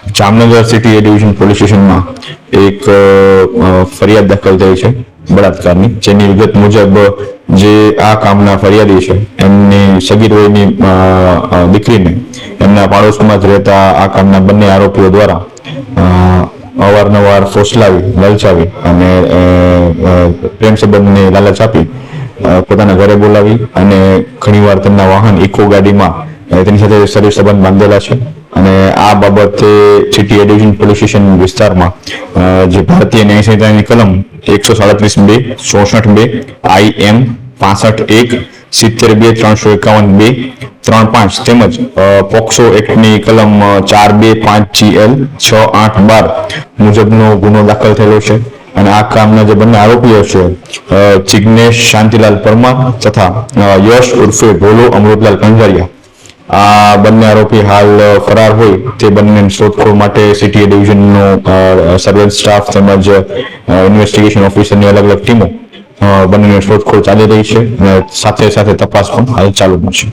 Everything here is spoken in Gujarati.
જામનગર સિટી એ ડિવિઝન પોલીસ સ્ટેશનમાં એક ફરિયાદ દાખલ થઈ છે બળાત્કારની, જેની વિગત મુજબ જે આ કામના ફરિયાદી છે એમની સગીર વયની દીકરીને એમના પાડોશમાં જ રહેતા આ કામના બંને આરોપીઓ દ્વારા અવારનવાર ફોસલાવી, લલચાવી અને પ્રેમ સંબંધની લાલચ આપી પોતાના ઘરે બોલાવી અને ઘણીવાર તેમના વાહન ઇકો ગાડીમાં તેની સાથે શરીર સંબંધ બાંધેલા છે. અને આ બાબતે સિટી ડિવિઝન પોલીસ સ્ટેશન વિસ્તારમાં જે ભારતીય ન્યાય સંહિતાની કલમ 137(2), 64(2), IM 65(1), 70(2), 351(2), 35 તેમજ પોક્સો એક્ટની કલમ 425GL 6812 મુજબનો ગુનો દાખલ થયેલો છે. અને આ કામના જે બંને આરોપીઓ છે જિગ્નેશ શાંતિલાલ પરમાર તથા યશ ઉર્ફે ભોલો અમૃતલાલ કંજારિયા, આ બંને આરોપી હાલ ફરાર હોય તે બંને શોધખોળ માટે સિટી ડિવિઝનનો સર્વેલન્સ સ્ટાફ તેમજ ઇન્વેસ્ટિગેશન ઓફિસરની અલગ અલગ ટીમો બંનેની શોધખોળ ચાલી રહી છે અને સાથે સાથે તપાસ પણ હાલ ચાલુ છે.